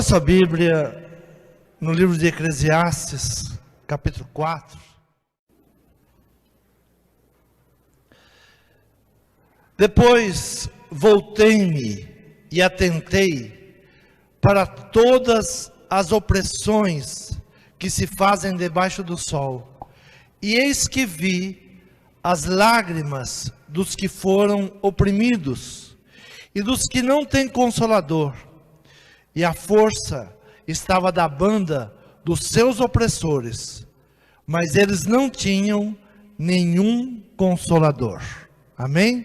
Sua Bíblia no livro de Eclesiastes, capítulo 4. Depois voltei-me e atentei para todas as opressões que se fazem debaixo do sol, e eis que vi as lágrimas dos que foram oprimidos e dos que não têm consolador. E a força estava da banda dos seus opressores, mas eles não tinham nenhum consolador. Amém?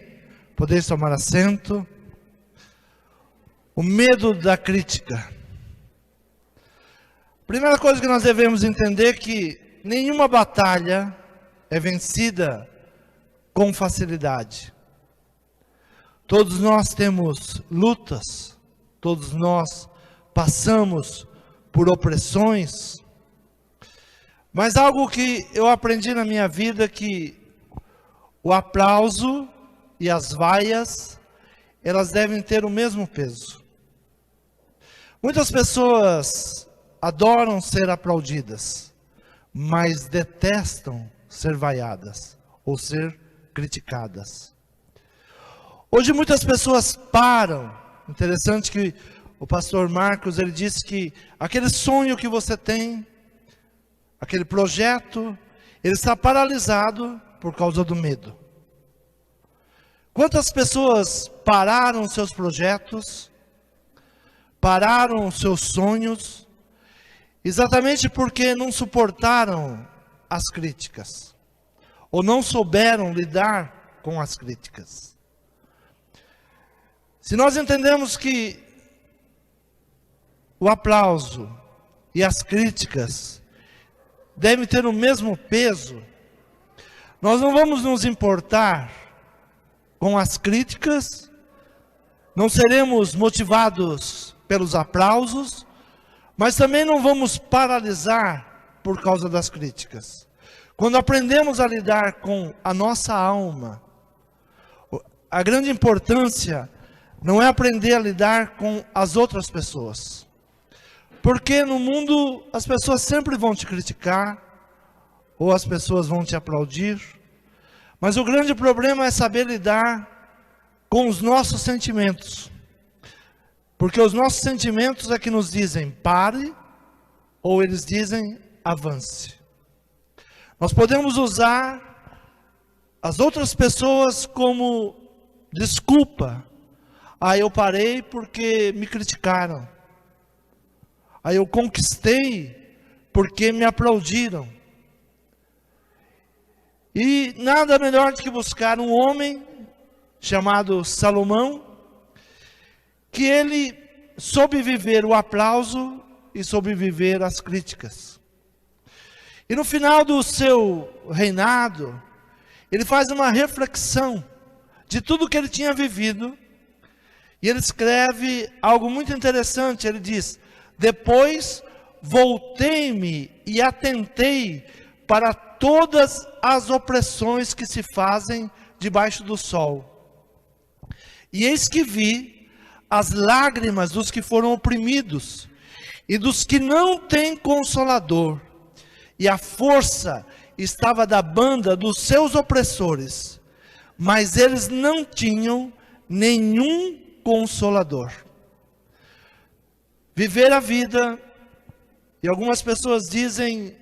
Podeis tomar assento. O medo da crítica. Primeira coisa que nós devemos entender é que nenhuma batalha é vencida com facilidade. Todos nós temos lutas, todos nós passamos por opressões, mas algo que eu aprendi na minha vida é que o aplauso e as vaias, elas devem ter o mesmo peso. Muitas pessoas adoram ser aplaudidas, mas detestam ser vaiadas ou ser criticadas. Hoje muitas pessoas param. Interessante que o pastor Marcos, ele disse que aquele sonho que você tem, aquele projeto, ele está paralisado por causa do medo. Quantas pessoas pararam seus projetos, pararam seus sonhos, exatamente porque não suportaram as críticas, ou não souberam lidar com as críticas. Se nós entendemos que o aplauso e as críticas devem ter o mesmo peso, nós não vamos nos importar com as críticas, não seremos motivados pelos aplausos, mas também não vamos paralisar por causa das críticas. Quando aprendemos a lidar com a nossa alma, a grande importância não é aprender a lidar com as outras pessoas. Porque no mundo as pessoas sempre vão te criticar, ou as pessoas vão te aplaudir. Mas o grande problema é saber lidar com os nossos sentimentos. Porque os nossos sentimentos é que nos dizem pare, ou eles dizem avance. Nós podemos usar as outras pessoas como desculpa. Eu parei porque me criticaram. Eu conquistei porque me aplaudiram. E nada melhor do que buscar um homem chamado Salomão, que ele soube viver o aplauso e soube viver as críticas. E no final do seu reinado, ele faz uma reflexão de tudo que ele tinha vivido, e ele escreve algo muito interessante. Ele diz: depois voltei-me e atentei para todas as opressões que se fazem debaixo do sol. E eis que vi as lágrimas dos que foram oprimidos e dos que não têm consolador. E a força estava da banda dos seus opressores, mas eles não tinham nenhum consolador. Viver a vida, e algumas pessoas dizem,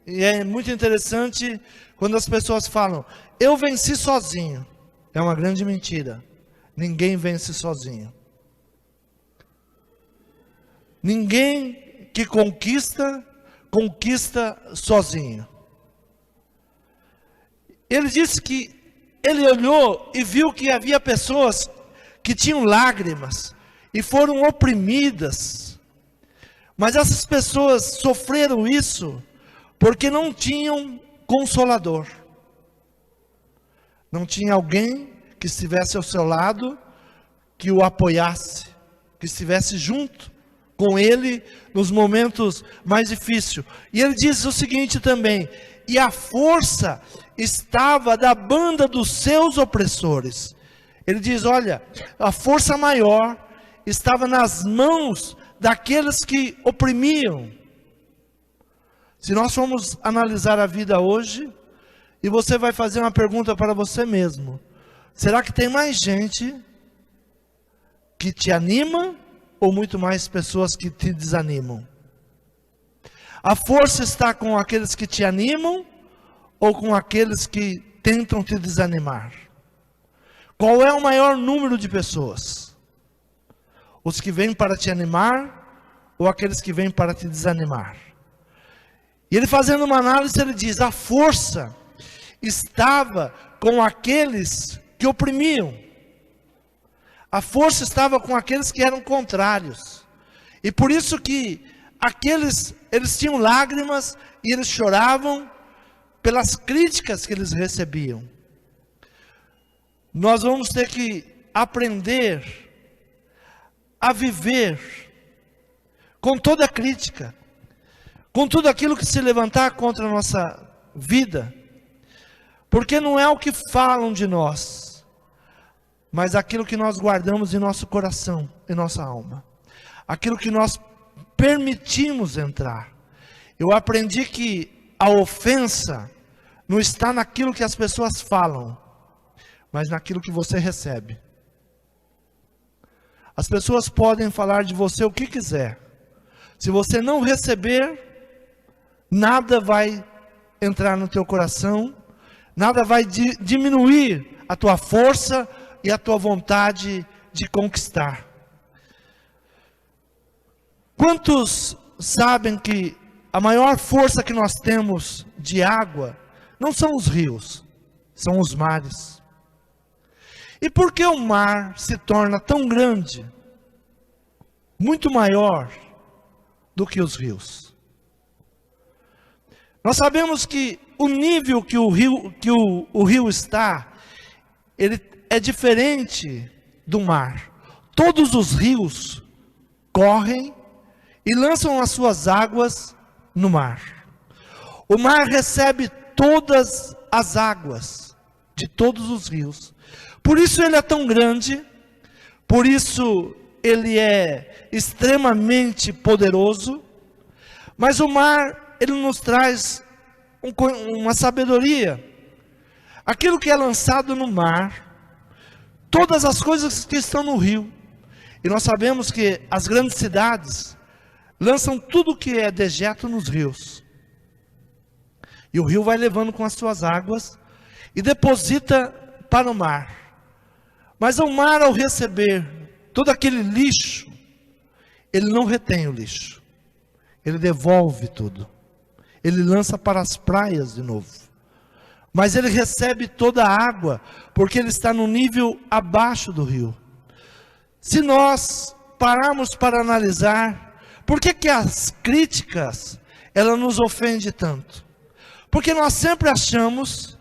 e é muito interessante quando as pessoas falam, eu venci sozinho. É uma grande mentira. Ninguém vence sozinho. Ninguém que conquista, conquista sozinho. Ele disse que ele olhou e viu que havia pessoas que tinham lágrimas e foram oprimidas. Mas essas pessoas sofreram isso porque não tinham consolador. Não tinha alguém que estivesse ao seu lado, que o apoiasse, que estivesse junto com ele nos momentos mais difíceis. E ele diz o seguinte também: e a força estava da banda dos seus opressores. Ele diz, olha, a força maior estava nas mãos daqueles que oprimiam. Se nós formos analisar a vida hoje, e você vai fazer uma pergunta para você mesmo: será que tem mais gente que te anima, ou muito mais pessoas que te desanimam? A força está com aqueles que te animam, ou com aqueles que tentam te desanimar? Qual é o maior número de pessoas? Os que vêm para te animar, ou aqueles que vêm para te desanimar? E ele, fazendo uma análise, ele diz: a força estava com aqueles que oprimiam. A força estava com aqueles que eram contrários. E por isso que eles tinham lágrimas e eles choravam pelas críticas que eles recebiam. Nós vamos ter que aprender a viver com toda a crítica, com tudo aquilo que se levantar contra a nossa vida, porque não é o que falam de nós, mas aquilo que nós guardamos em nosso coração, em nossa alma, aquilo que nós permitimos entrar. Eu aprendi que a ofensa não está naquilo que as pessoas falam, mas naquilo que você recebe. As pessoas podem falar de você o que quiser. Se você não receber, nada vai entrar no teu coração, nada vai diminuir a tua força e a tua vontade de conquistar. Quantos sabem que a maior força que nós temos de água não são os rios, são os mares? E por que o mar se torna tão grande, muito maior do que os rios? Nós sabemos que o nível que o rio está, ele é diferente do mar. Todos os rios correm e lançam as suas águas no mar. O mar recebe todas as águas de todos os rios. Por isso ele é tão grande, por isso ele é extremamente poderoso. Mas o mar, ele nos traz uma sabedoria. Aquilo que é lançado no mar, todas as coisas que estão no rio. E nós sabemos que as grandes cidades lançam tudo que é dejeto nos rios. E o rio vai levando com as suas águas e deposita para o mar. Mas o mar, ao receber todo aquele lixo, ele não retém o lixo. Ele devolve tudo. Ele lança para as praias de novo. Mas ele recebe toda a água, porque ele está no nível abaixo do rio. Se nós pararmos para analisar, por que as críticas, ela nos ofende tanto? Porque nós sempre achamos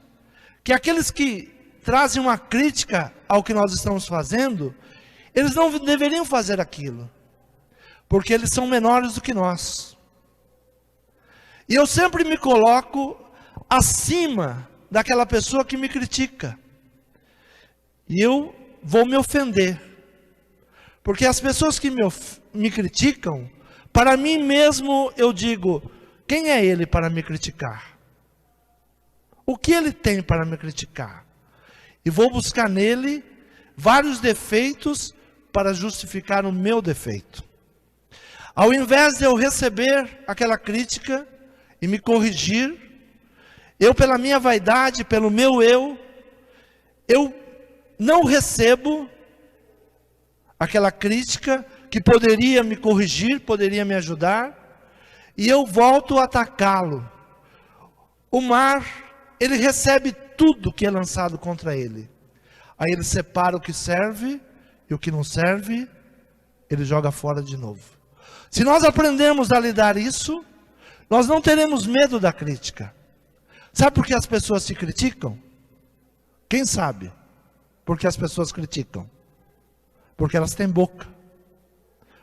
que aqueles que trazem uma crítica ao que nós estamos fazendo, eles não deveriam fazer aquilo, porque eles são menores do que nós. E eu sempre me coloco acima daquela pessoa que me critica. E eu vou me ofender. Porque as pessoas que me criticam, para mim mesmo eu digo: quem é ele para me criticar? O que ele tem para me criticar? E vou buscar nele vários defeitos para justificar o meu defeito. Ao invés de eu receber aquela crítica e me corrigir, eu, pela minha vaidade, pelo meu eu não recebo aquela crítica que poderia me corrigir, poderia me ajudar, e eu volto a atacá-lo. O mar, ele recebe tudo que é lançado contra ele. Aí ele separa o que serve e o que não serve, ele joga fora de novo. Se nós aprendemos a lidar isso, nós não teremos medo da crítica. Sabe por que as pessoas se criticam? Quem sabe? Porque as pessoas criticam. Porque elas têm boca.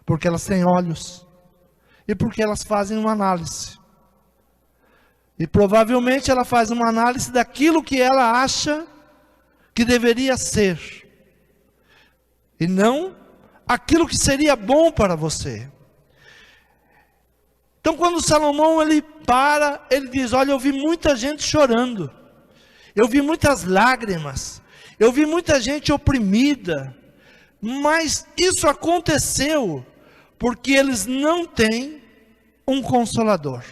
Porque elas têm olhos. E porque elas fazem uma análise. E provavelmente ela faz uma análise daquilo que ela acha que deveria ser. E não aquilo que seria bom para você. Então quando Salomão ele para, ele diz: olha, eu vi muita gente chorando, eu vi muitas lágrimas, eu vi muita gente oprimida, mas isso aconteceu porque eles não têm um consolador.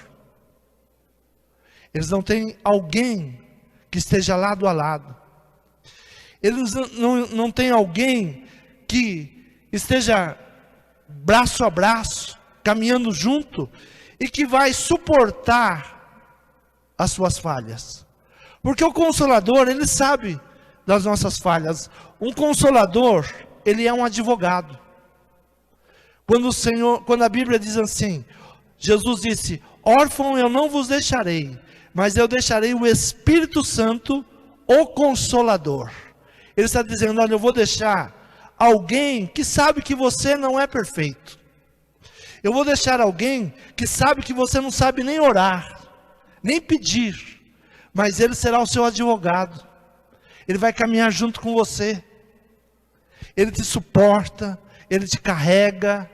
Eles não têm alguém que esteja lado a lado. Eles não têm alguém que esteja braço a braço, caminhando junto, e que vai suportar as suas falhas. Porque o Consolador, ele sabe das nossas falhas. Um Consolador, ele é um advogado. Quando a Bíblia diz assim, Jesus disse: órfão eu não vos deixarei, mas eu deixarei o Espírito Santo, o Consolador. Ele está dizendo: olha, eu vou deixar alguém que sabe que você não é perfeito. Eu vou deixar alguém que sabe que você não sabe nem orar, nem pedir, mas ele será o seu advogado. Ele vai caminhar junto com você. Ele te suporta, ele te carrega,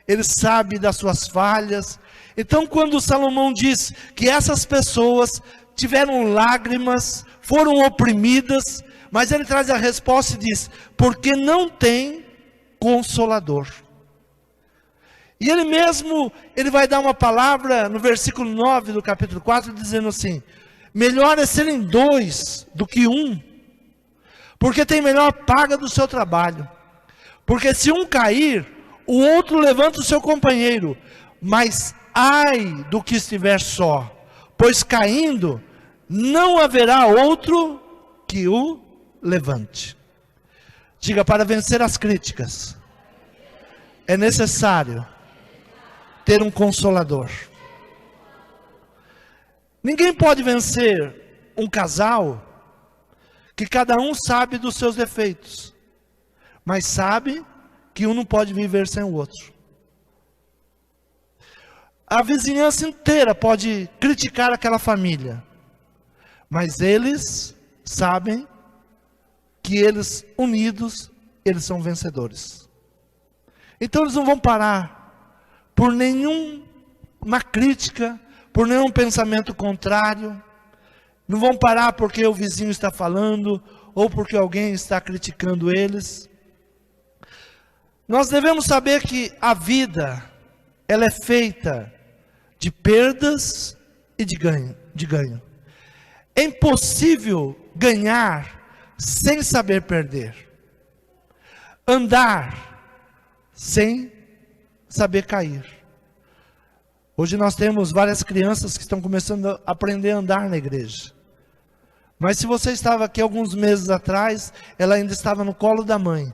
ele sabe das suas falhas. Então quando Salomão diz que essas pessoas tiveram lágrimas, foram oprimidas, mas ele traz a resposta e diz: porque não tem consolador. E ele mesmo, ele vai dar uma palavra no versículo 9 do capítulo 4, dizendo assim: melhor é serem dois do que um, porque tem melhor paga do seu trabalho. Porque se um cair, o outro levanta o seu companheiro. Mas ai do que estiver só, pois caindo, não haverá outro que o levante. Diga: para vencer as críticas, é necessário ter um consolador. Ninguém pode vencer um casal que cada um sabe dos seus defeitos, mas sabe que um não pode viver sem o outro. A vizinhança inteira pode criticar aquela família, mas eles sabem que eles unidos, eles são vencedores. Então eles não vão parar por nenhuma crítica, por nenhum pensamento contrário. Não vão parar porque o vizinho está falando, ou porque alguém está criticando eles. Nós devemos saber que a vida, ela é feita de perdas e de ganho. É impossível ganhar sem saber perder. Andar sem saber cair. Hoje nós temos várias crianças que estão começando a aprender a andar na igreja. Mas se você estava aqui alguns meses atrás, ela ainda estava no colo da mãe.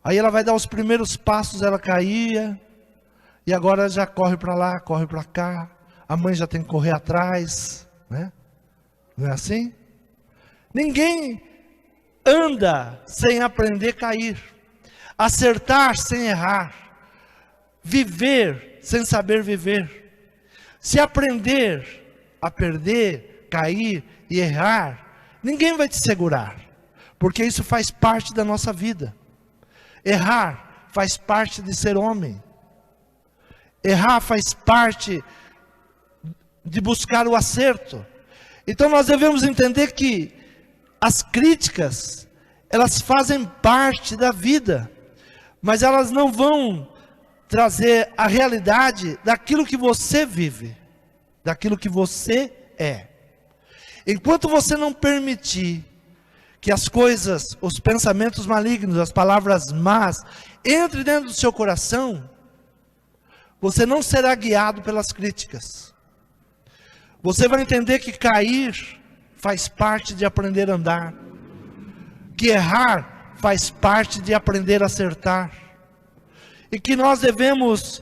Aí ela vai dar os primeiros passos, ela caía, e agora já corre para lá, corre para cá. A mãe já tem que correr atrás, né? Não é assim? Ninguém anda sem aprender a cair, acertar sem errar, viver sem saber viver. Se aprender a perder, cair e errar, ninguém vai te segurar, porque isso faz parte da nossa vida. Errar faz parte de ser homem. Errar faz parte de buscar o acerto. Então nós devemos entender que as críticas, elas fazem parte da vida, mas elas não vão trazer a realidade daquilo que você vive, daquilo que você é. Enquanto você não permitir que as coisas, os pensamentos malignos, as palavras más, entrem dentro do seu coração, você não será guiado pelas críticas. Você vai entender que cair faz parte de aprender a andar, que errar faz parte de aprender a acertar, e que nós devemos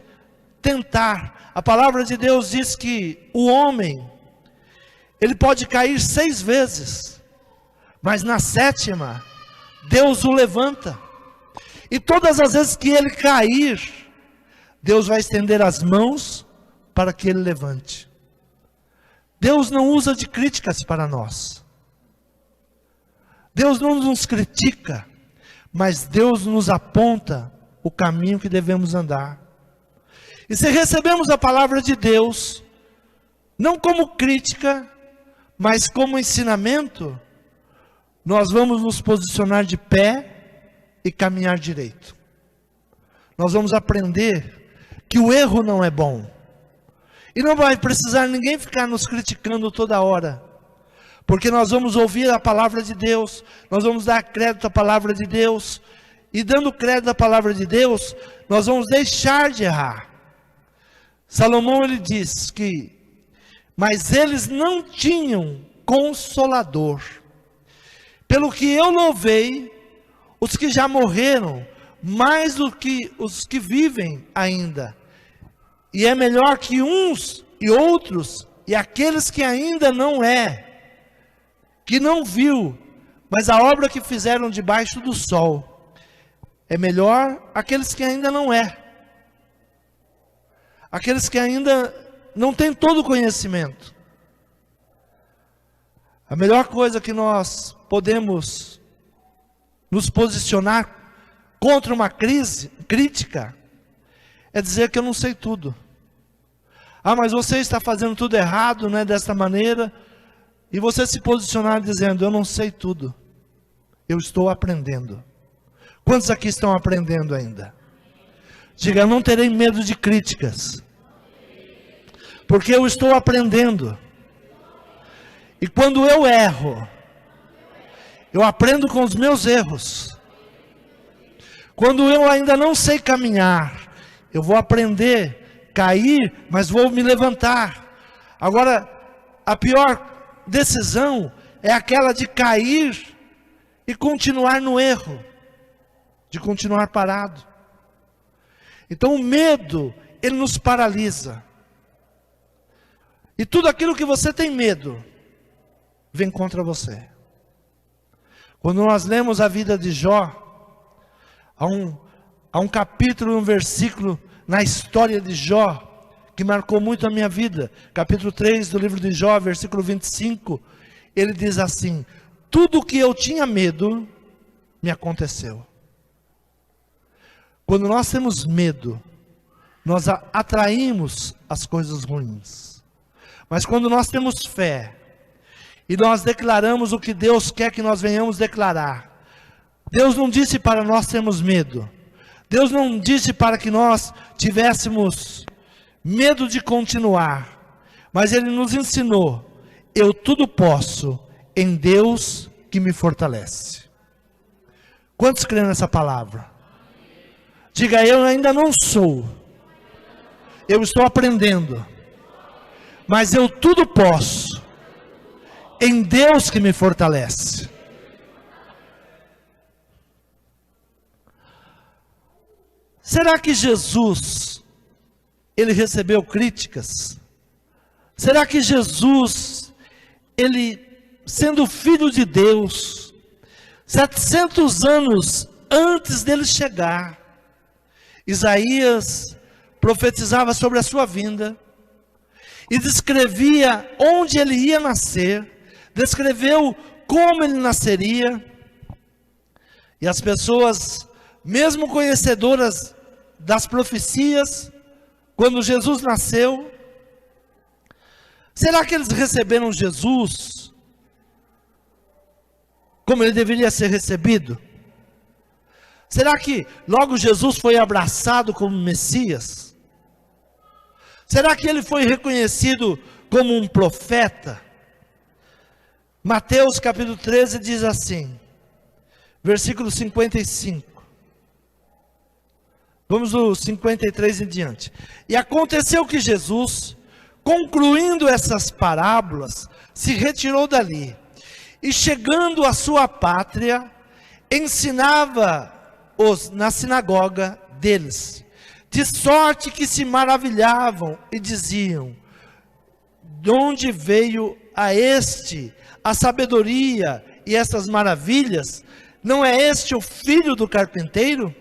tentar. A palavra de Deus diz que o homem, ele pode cair 6 vezes, mas na 7ª, Deus o levanta. E todas as vezes que ele cair, Deus vai estender as mãos para que ele levante. Deus não usa de críticas para nós. Deus não nos critica, mas Deus nos aponta o caminho que devemos andar. E se recebemos a palavra de Deus, não como crítica, mas como ensinamento, nós vamos nos posicionar de pé e caminhar direito. Nós vamos aprender que o erro não é bom. E não vai precisar ninguém ficar nos criticando toda hora. Porque nós vamos ouvir a palavra de Deus, nós vamos dar crédito à palavra de Deus. E dando crédito à palavra de Deus, nós vamos deixar de errar. Salomão, ele diz que, mas eles não tinham consolador. Pelo que eu louvei, os que já morreram, mais do que os que vivem ainda. E é melhor que uns e outros, e aqueles que ainda não que não viu, mas a obra que fizeram debaixo do sol. É melhor aqueles que ainda não aqueles que ainda não têm todo o conhecimento. A melhor coisa que nós podemos nos posicionar contra uma crítica é dizer que eu não sei tudo. Ah, mas você está fazendo tudo errado, né, dessa maneira. E você se posicionar dizendo, eu não sei tudo. Eu estou aprendendo. Quantos aqui estão aprendendo ainda? Diga, eu não terei medo de críticas. Porque eu estou aprendendo. E quando eu erro, eu aprendo com os meus erros. Quando eu ainda não sei caminhar, eu vou aprender, cair, mas vou me levantar. Agora, a pior decisão é aquela de cair e continuar no erro, de continuar parado. Então o medo, ele nos paralisa. E tudo aquilo que você tem medo, vem contra você. Quando nós lemos a vida de Jó, há um capítulo, um versículo na história de Jó, que marcou muito a minha vida. Capítulo 3 do livro de Jó, versículo 25, ele diz assim, tudo que eu tinha medo, me aconteceu. Quando nós temos medo, nós atraímos as coisas ruins. Mas quando nós temos fé, e nós declaramos o que Deus quer que nós venhamos declarar. Deus não disse para nós termos medo. Deus não disse para que nós tivéssemos medo de continuar. Mas Ele nos ensinou, eu tudo posso em Deus que me fortalece. Quantos creem nessa palavra? Diga, eu ainda não sou. Eu estou aprendendo. Mas eu tudo posso em Deus que me fortalece. Será que Jesus, ele recebeu críticas? Será que Jesus, ele, sendo filho de Deus, 700 anos antes dele chegar, Isaías profetizava sobre a sua vinda, e descrevia onde ele ia nascer, descreveu como ele nasceria, e as pessoas, mesmo conhecedoras das profecias, quando Jesus nasceu, será que eles receberam Jesus como ele deveria ser recebido? Será que logo Jesus foi abraçado como Messias? Será que ele foi reconhecido como um profeta? Mateus capítulo 13 diz assim, versículo 55. Vamos do 53 em diante. E aconteceu que Jesus, concluindo essas parábolas, se retirou dali. E chegando à sua pátria, ensinava-os na sinagoga deles. De sorte que se maravilhavam e diziam, de onde veio a este a sabedoria e essas maravilhas? Não é este o filho do carpinteiro?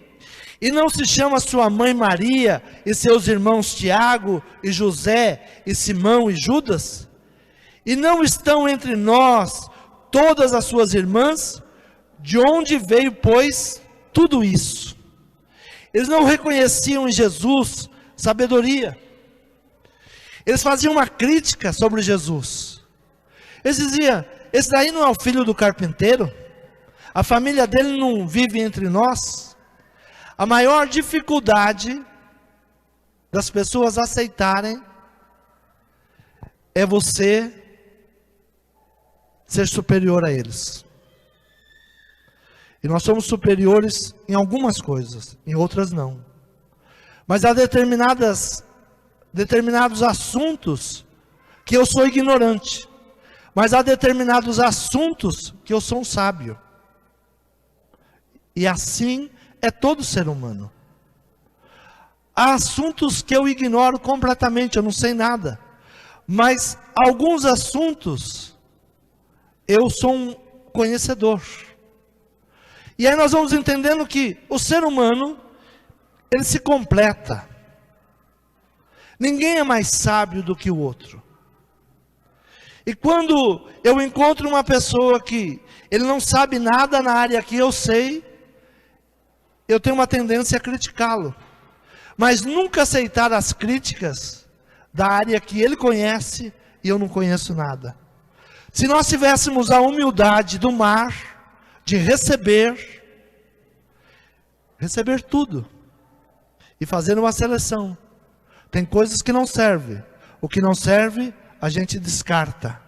E não se chama sua mãe Maria e seus irmãos Tiago e José e Simão e Judas? E não estão entre nós todas as suas irmãs? De onde veio, pois, tudo isso? Eles não reconheciam em Jesus sabedoria. Eles faziam uma crítica sobre Jesus. Eles diziam: esse daí não é o filho do carpinteiro? A família dele não vive entre nós? A maior dificuldade das pessoas aceitarem é você ser superior a eles. E nós somos superiores em algumas coisas, em outras não. Mas há determinados assuntos que eu sou ignorante. Mas há determinados assuntos que eu sou um sábio. E assim é todo ser humano. Há assuntos que eu ignoro completamente, eu não sei nada. Mas alguns assuntos eu sou um conhecedor. E aí nós vamos entendendo que o ser humano, ele se completa. Ninguém é mais sábio do que o outro. E quando eu encontro uma pessoa que ele não sabe nada na área que eu sei, eu tenho uma tendência a criticá-lo. Mas nunca aceitar as críticas da área que ele conhece e eu não conheço nada. Se nós tivéssemos a humildade do mar, de receber tudo e fazer uma seleção. Tem coisas que não servem. O que não serve, a gente descarta.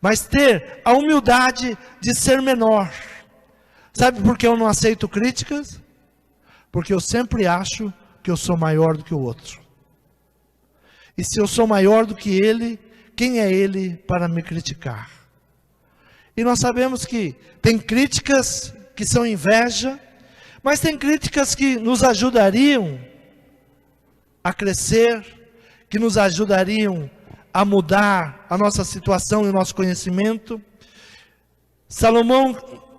Mas ter a humildade de ser menor. Sabe por que eu não aceito críticas? Porque eu sempre acho que eu sou maior do que o outro. E se eu sou maior do que ele, quem é ele para me criticar? E nós sabemos que tem críticas que são inveja, mas tem críticas que nos ajudariam a crescer, que nos ajudariam a mudar a nossa situação e o nosso conhecimento. Salomão,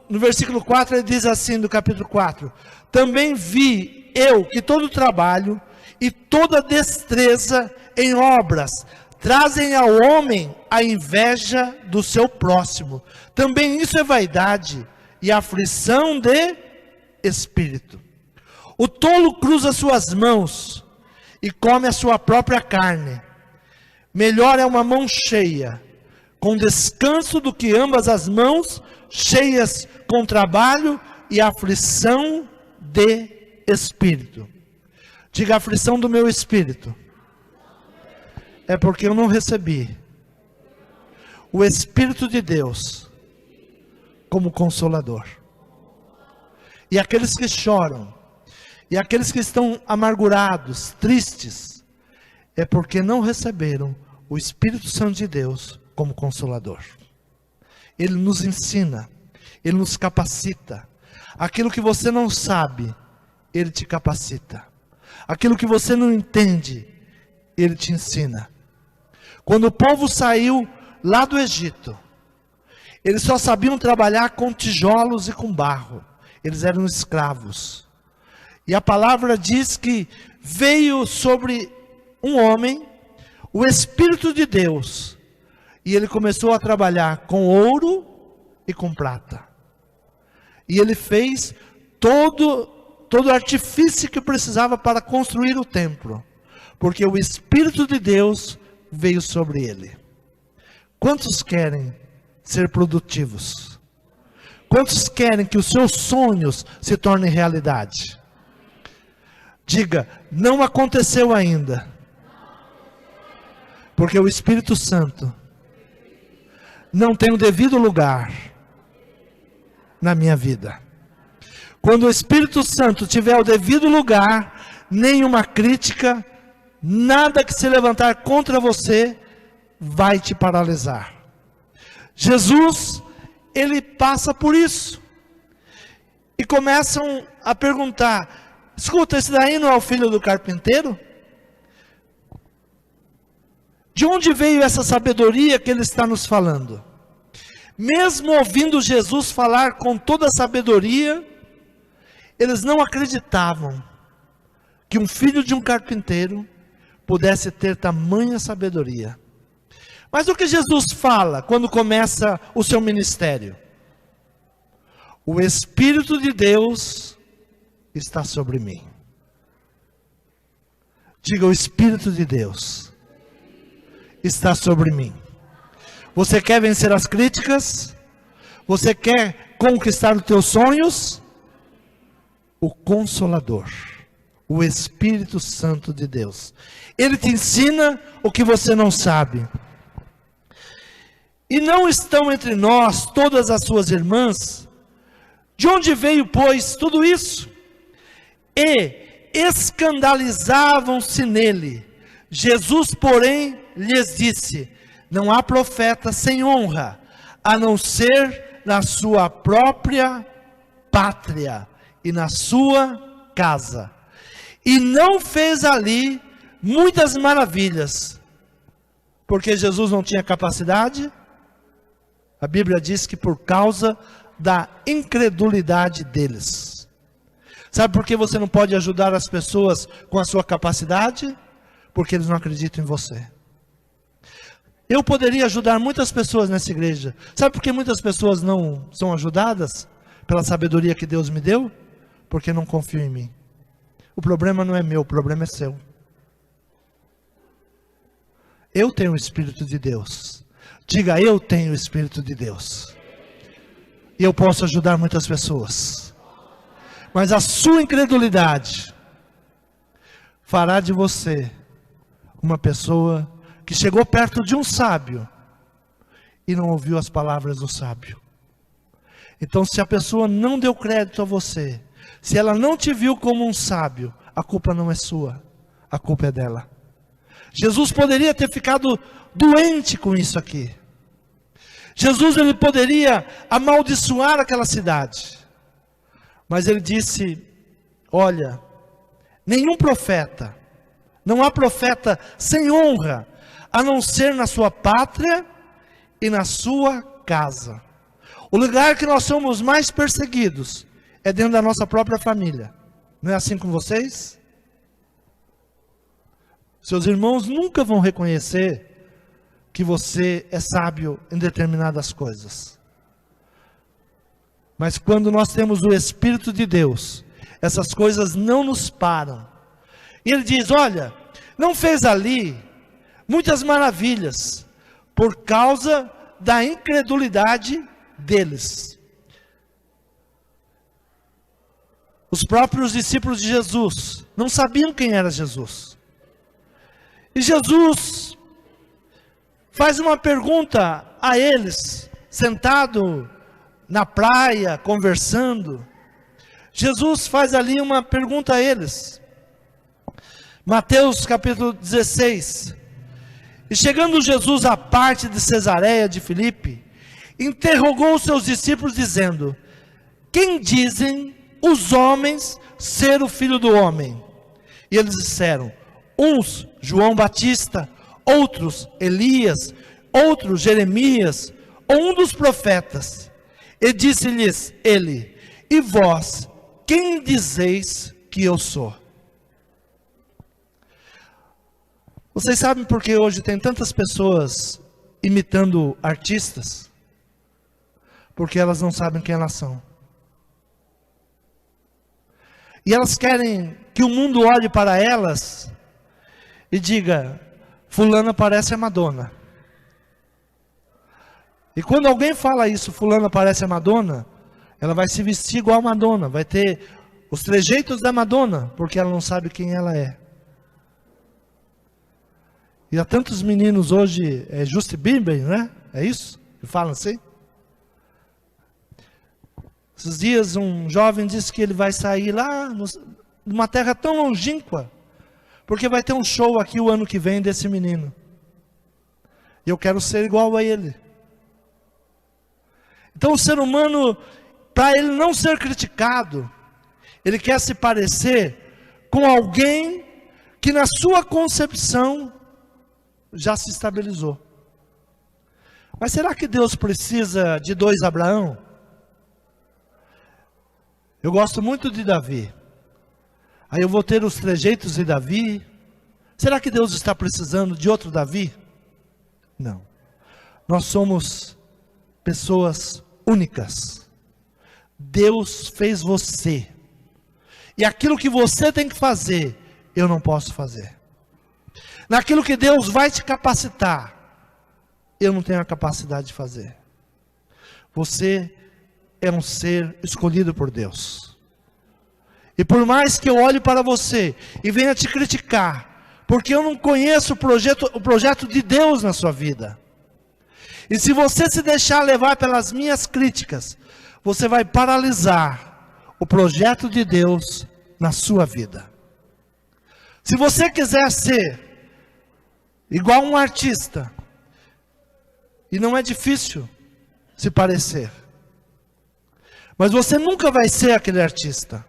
no versículo 4, ele diz assim, do capítulo 4: também vi eu que todo trabalho e toda destreza em obras trazem ao homem a inveja do seu próximo. Também isso é vaidade e aflição de espírito. O tolo cruza suas mãos e come a sua própria carne. Melhor é uma mão cheia, com descanso, do que ambas as mãos cheias com trabalho e aflição de espírito. Diga: aflição do meu espírito. É porque eu não recebi o Espírito de Deus como consolador. E aqueles que choram, e aqueles que estão amargurados, tristes, é porque não receberam o Espírito Santo de Deus como consolador. Ele nos ensina, ele nos capacita. Aquilo que você não sabe, ele te capacita. Aquilo que você não entende, ele te ensina. Quando o povo saiu lá do Egito, eles só sabiam trabalhar com tijolos e com barro. Eles eram escravos. E a palavra diz que veio sobre um homem o Espírito de Deus. E ele começou a trabalhar com ouro e com prata. E ele fez todo o artifício que precisava para construir o templo. Porque o Espírito de Deus veio sobre ele. Quantos querem ser produtivos? Quantos querem que os seus sonhos se tornem realidade? Diga: não aconteceu ainda. Porque o Espírito Santo não tem o devido lugar na minha vida. Quando o Espírito Santo tiver o devido lugar, nenhuma crítica, nada que se levantar contra você vai te paralisar. Jesus, ele passa por isso. E começam a perguntar: escuta, esse daí não é o filho do carpinteiro? De onde veio essa sabedoria que ele está nos falando? Mesmo ouvindo Jesus falar com toda a sabedoria, eles não acreditavam que um filho de um carpinteiro pudesse ter tamanha sabedoria. Mas o que Jesus fala quando começa o seu ministério? O Espírito de Deus está sobre mim. Diga: o Espírito de Deus está sobre mim. Você quer vencer as críticas? Você quer conquistar os teus sonhos? O Consolador, o Espírito Santo de Deus, ele te ensina o que você não sabe. E não estão entre nós todas as suas irmãs? De onde veio, pois, tudo isso? E escandalizavam-se nele. Jesus, porém, lhes disse: não há profeta sem honra, a não ser na sua própria pátria e na sua casa. E não fez ali muitas maravilhas, porque Jesus não tinha capacidade. A Bíblia diz que por causa da incredulidade deles. Sabe por que você não pode ajudar as pessoas com a sua capacidade? Porque eles não acreditam em você. Eu poderia ajudar muitas pessoas nessa igreja. Sabe por que muitas pessoas não são ajudadas? Pela sabedoria que Deus me deu? Porque não confiam em mim. O problema não é meu, o problema é seu. Eu tenho o Espírito de Deus. Diga: eu tenho o Espírito de Deus. E eu posso ajudar muitas pessoas. Mas a sua incredulidade fará de você uma pessoa que chegou perto de um sábio e não ouviu as palavras do sábio. Então, se a pessoa não deu crédito a você, se ela não te viu como um sábio, a culpa não é sua, a culpa é dela. Jesus poderia ter ficado doente com isso aqui. Jesus, ele poderia amaldiçoar aquela cidade. Mas ele disse: olha, nenhum profeta, não há profeta sem honra, a não ser na sua pátria e na sua casa. O lugar que nós somos mais perseguidos é dentro da nossa própria família. Não é assim com vocês? Seus irmãos nunca vão reconhecer que você é sábio em determinadas coisas. Mas quando nós temos o Espírito de Deus, essas coisas não nos param. E ele diz: olha, não fez ali muitas maravilhas, por causa da incredulidade deles. Os próprios discípulos de Jesus não sabiam quem era Jesus. E Jesus faz uma pergunta a eles, sentado na praia, conversando. Jesus faz ali uma pergunta a eles. Mateus capítulo 16. E chegando Jesus à parte de Cesareia de Filipe, interrogou os seus discípulos dizendo: quem dizem os homens ser o Filho do Homem? E eles disseram: uns João Batista, outros Elias, outros Jeremias, ou um dos profetas. E disse-lhes ele: e vós, quem dizeis que eu sou? Vocês sabem por que hoje tem tantas pessoas imitando artistas? Porque elas não sabem quem elas são. E elas querem que o mundo olhe para elas e diga: fulana parece a Madonna. E quando alguém fala isso, fulana parece a Madonna, ela vai se vestir igual a Madonna, vai ter os trejeitos da Madonna, porque ela não sabe quem ela é. E há tantos meninos hoje, Justin Bieber, né? É isso que falam assim? Esses dias um jovem disse que ele vai sair lá numa terra tão longínqua, porque vai ter um show aqui o ano que vem desse menino. E eu quero ser igual a ele. Então o ser humano, para ele não ser criticado, ele quer se parecer com alguém que na sua concepção já se estabilizou. Mas será que Deus precisa de dois Abraão? Eu gosto muito de Davi. Aí eu vou ter os trejeitos de Davi. Será que Deus está precisando de outro Davi? Não. Nós somos pessoas únicas. Deus fez você. E aquilo que você tem que fazer, eu não posso fazer. naquilo que Deus vai te capacitar, eu não tenho a capacidade de fazer. Você é um ser escolhido por Deus. E por mais que eu olhe para você e venha te criticar, porque eu não conheço o projeto de Deus na sua vida. E se você se deixar levar pelas minhas críticas, você vai paralisar o projeto de Deus na sua vida. Se você quiser ser igual um artista, e não é difícil se parecer, mas você nunca vai ser aquele artista,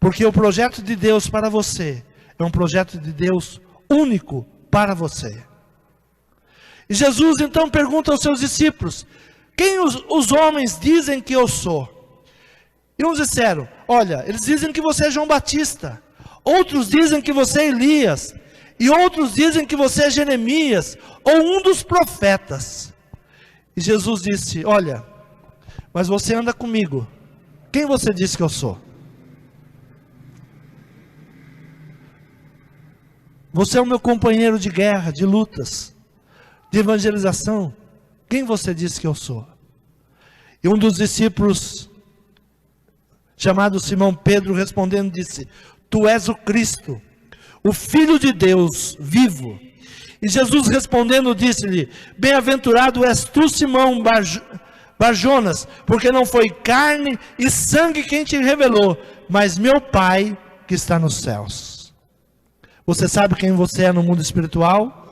porque o projeto de Deus para você é um projeto de Deus único para você. E Jesus então pergunta aos seus discípulos: quem os homens dizem que eu sou? E uns disseram: olha, eles dizem que você é João Batista, outros dizem que você é Elias, e outros dizem que você é Jeremias, ou um dos profetas. E Jesus disse: olha, mas você anda comigo, quem você disse que eu sou? Você é o meu companheiro de guerra, de lutas, de evangelização. Quem você disse que eu sou? E um dos discípulos, chamado Simão Pedro, respondendo disse: tu és o Cristo, o Filho de Deus vivo. E Jesus respondendo disse-lhe: bem-aventurado és tu, Simão Barjonas, porque não foi carne e sangue quem te revelou, mas meu Pai que está nos céus. Você sabe quem você é no mundo espiritual?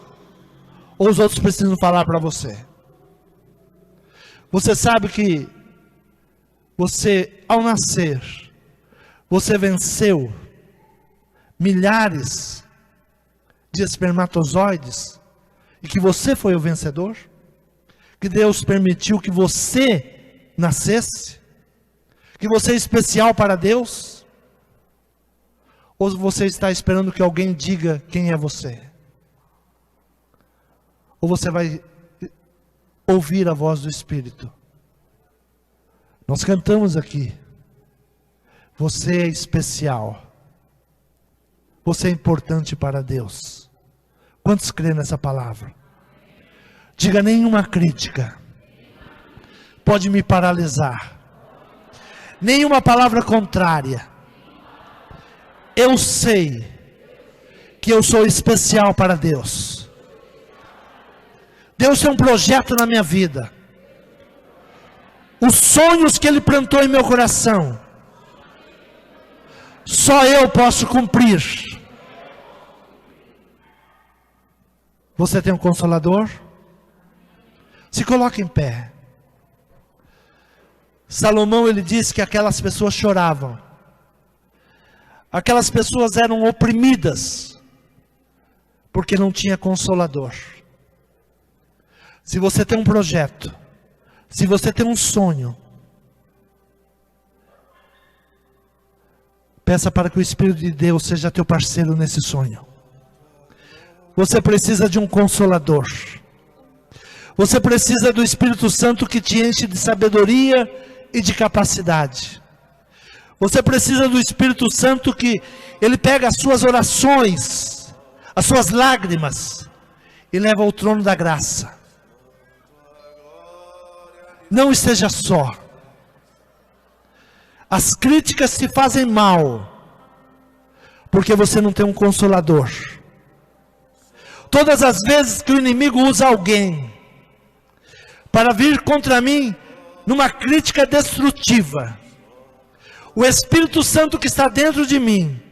Ou os outros precisam falar para você? Você sabe que você, ao nascer, você venceu milhares de espermatozoides, e que você foi o vencedor? Que Deus permitiu que você nascesse? Que você é especial para Deus? Ou você está esperando que alguém diga quem é você? Ou você vai ouvir a voz do Espírito? Nós cantamos aqui: você é especial, você é importante para Deus. Quantos creem nessa palavra? Diga: nenhuma crítica pode me paralisar, nenhuma palavra contrária. Eu sei que eu sou especial para Deus. Deus tem um projeto na minha vida. Os sonhos que Ele plantou em meu coração, só eu posso cumprir. Você tem um consolador? Se coloque em pé. Salomão, ele disse que aquelas pessoas choravam. Aquelas pessoas eram oprimidas, porque não tinha consolador. Se você tem um projeto, se você tem um sonho, peça para que o Espírito de Deus seja teu parceiro nesse sonho. Você precisa de um consolador. Você precisa do Espírito Santo que te enche de sabedoria e de capacidade. Você precisa do Espírito Santo que Ele pega as suas orações, as suas lágrimas, e leva ao trono da graça. Não esteja só. As críticas te fazem mal, porque você não tem um consolador. Todas as vezes que o inimigo usa alguém para vir contra mim numa crítica destrutiva, o Espírito Santo que está dentro de mim,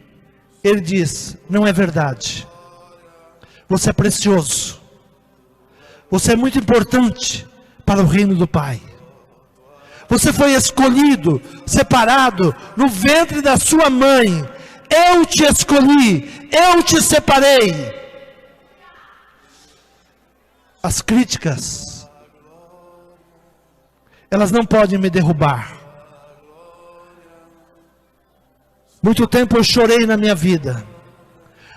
ele diz: não é verdade. Você é precioso. Você é muito importante para o reino do Pai. Você foi escolhido, separado no ventre da sua mãe. Eu te escolhi, eu te separei. As críticas, elas não podem me derrubar. Muito tempo eu chorei na minha vida.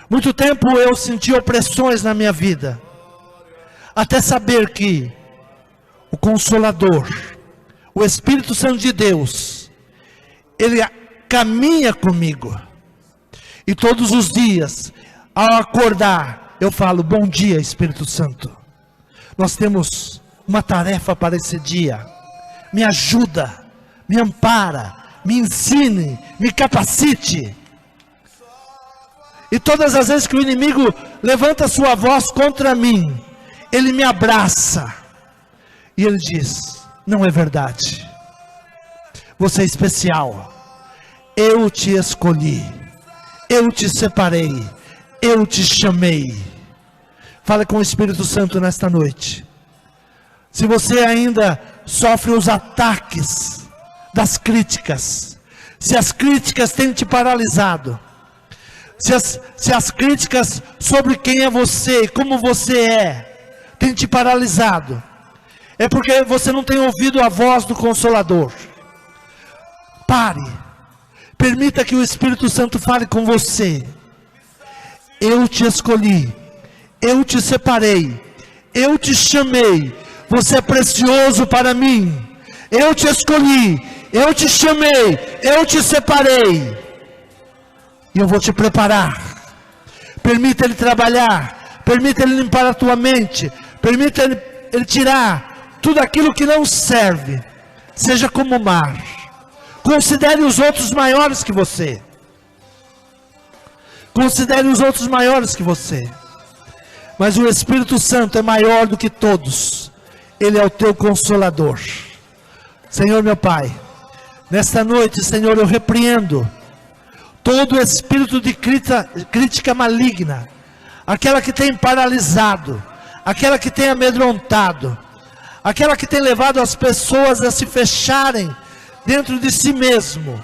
Muito tempo eu senti opressões na minha vida. Até saber que o Consolador, o Espírito Santo de Deus, Ele caminha comigo. E todos os dias, Ao acordar, eu falo: bom dia, Espírito Santo. Nós temos uma tarefa para esse dia. Me ajuda, me ampara, me ensine, me capacite. E todas as vezes que o inimigo levanta sua voz contra mim, ele me abraça. E ele diz: não é verdade. Você é especial. Eu te escolhi. Eu te separei. Eu te chamei. Fale com o Espírito Santo nesta noite. Se você ainda sofre os ataques das críticas, se as críticas têm te paralisado, se as críticas sobre quem é você e como você é, têm te paralisado, é porque você não tem ouvido a voz do Consolador. Pare, permita que o Espírito Santo fale com você. Eu te escolhi, eu te separei, eu te chamei, você é precioso para mim. Eu te escolhi, eu te chamei, eu te separei. E eu vou te preparar. Permita Ele trabalhar, permita Ele limpar a tua mente, permita Ele tirar tudo aquilo que não serve. Seja como o mar. Considere os outros maiores que você. Considere os outros maiores que você. Mas o Espírito Santo é maior do que todos. Ele é o teu consolador. Senhor meu Pai, nesta noite, Senhor, eu repreendo todo espírito de crítica maligna, aquela que tem paralisado, aquela que tem amedrontado, aquela que tem levado as pessoas a se fecharem dentro de si mesmo,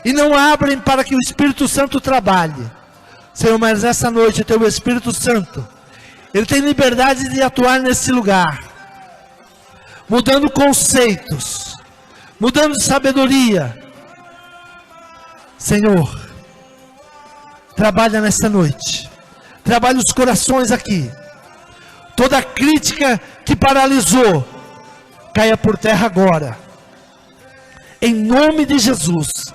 e não abrem para que o Espírito Santo trabalhe. Senhor, mas nessa noite, o teu Espírito Santo, Ele tem liberdade de atuar nesse lugar, mudando conceitos, mudando sabedoria. Senhor, trabalha nesta noite, trabalha os corações aqui. Toda crítica que paralisou, caia por terra agora, em nome de Jesus.